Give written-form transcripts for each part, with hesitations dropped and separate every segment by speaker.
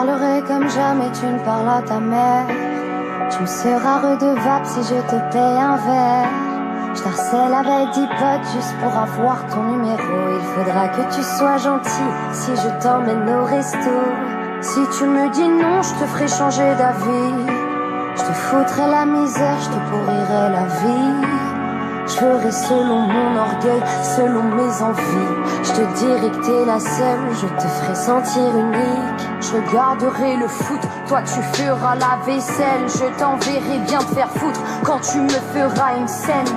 Speaker 1: parlerai comme jamais tu ne parles à ta mère. Tu me seras redevable si je te paye un verre. Je t'harcèle avec 10 potes juste pour avoir ton numéro. Il faudra que tu sois gentil si je t'emmène au resto. Si tu me dis non, je te ferai changer d'avis. Je te foutrai la misère, je te pourrirai la vie. Je ferai selon mon orgueil, selon mes envies. Je te dirai que t'es la seule, je te ferai sentir unique. Je regarderai le foot, toi tu feras la vaisselle. Je t'enverrai bien te faire foutre quand tu me feras une scène.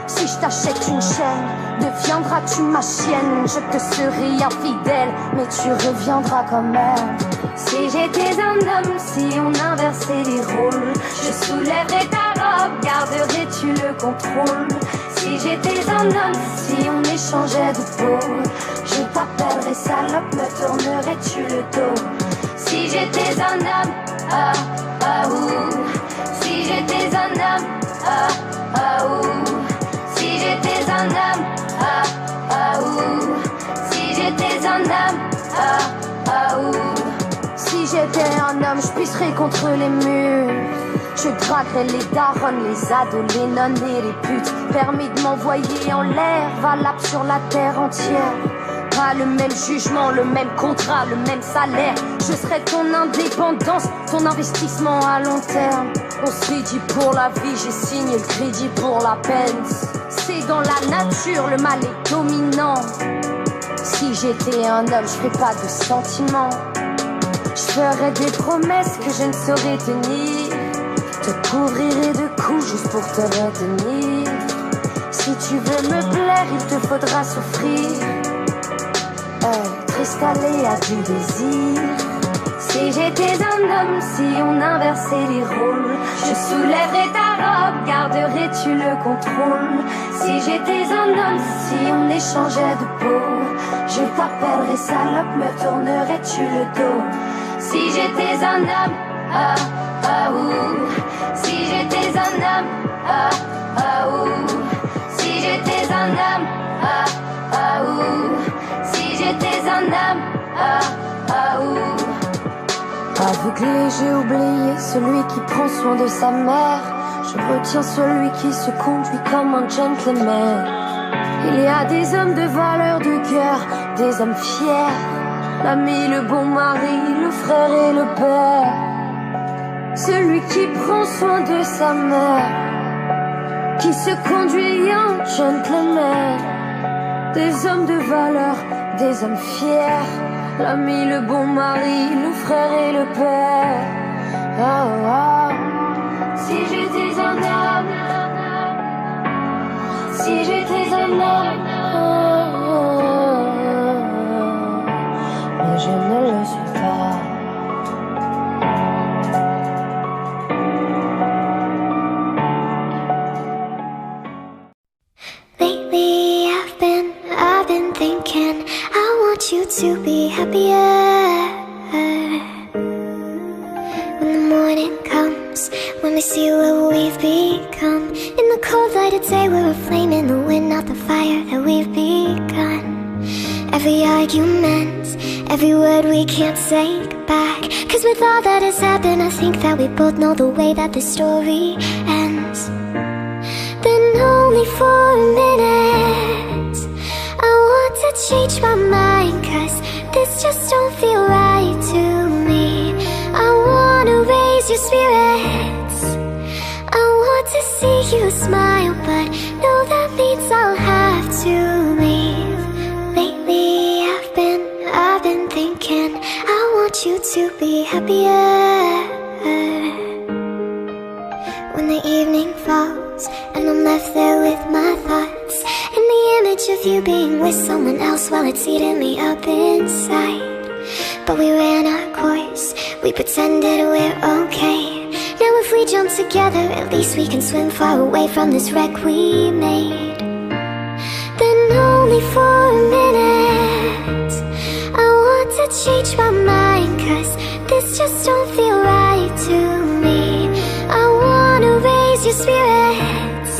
Speaker 1: Si je t'achète une chaîne, deviendras-tu ma chienne? Je te serai infidèle, mais tu reviendras quand même. Si j'étais un homme, si on inversait les rôles, je soulèverais ta robe, garderais-tu le contrôle? Si j'étais un homme, si on échangeait de peau, je t'appellerais salope, me tournerais-tu le dos? Si j'étais un homme, ah, ah, ouh. Si j'étais un homme, ah, ah, ouh. Si j'étais un homme, ah, ah, ouh. Si j'étais un homme, ah, ah, ouh. Si j'étais un homme, je pisserais contre les murs. Je draguerais les darons, les ados, les nonnes et les putes. Permis de m'envoyer en l'air, valable sur la terre entière. Pas le même jugement, le même contrat, le même salaire. Je serais ton indépendance, ton investissement à long terme. On s'est dit pour la vie, j'ai signé le crédit pour la peine. C'est dans la nature, le mal est dominant. Si j'étais un homme, je ferais pas de sentiments. Je ferais des promesses que je ne saurais tenir. Te couvrirai de coups juste pour te retenir. Si tu veux me plaire, il te faudra souffrir. Être installé à du désir. Si j'étais un homme, si on inversait les rôles, je soulèverais ta robe, garderais-tu le contrôle? Si j'étais un homme, si on échangeait de peau, je t'appellerais salope, me tournerais-tu le dos? Si j'étais un homme, ah, ah, ouh. Si j'étais un homme, ah, ah, ouh. Si j'étais un homme, ah, ah, ouh. Si j'étais un homme, ah, ah, ouh. Aveuglé, j'ai oublié celui qui prend soin de sa mère. Je retiens celui qui se conduit comme un gentleman. Il y a des hommes de valeur, de cœur, des hommes fiers. L'ami, le bon mari, le frère et le père. Celui qui prend soin de sa mère, qui se conduit en gentleman. Des hommes de valeur, des hommes fiers. L'ami, le bon mari, le frère et le père. Oh, oh. Si j'étais un homme, si j'étais un homme, oh, oh, oh. Mais je ne le suis pas.
Speaker 2: Lately I've been thinking I want you to be happier. When the morning comes, when we see what we've become. In the cold light of day we're a flame in the wind, not the fire that we've begun. Every argument, every word we can't take back. Cause with all that has happened I think that we both know the way that the story ends. Then only for a minute I want to change my mind, cause this just don't feel right to me. I wanna raise your spirits, I want to see you smile, but no, that means I'll have to leave. Lately I've been thinking I want you to be happier. When the evening falls and I'm left there with my thoughts, and the image of you being with someone else while it's eating me up inside. But we ran our course, we pretended we're okay. Now if we jump together, at least we can swim far away from this wreck we made. Then only for a minute I want to change my mind, cause this just don't feel right to me. I wanna raise your spirits,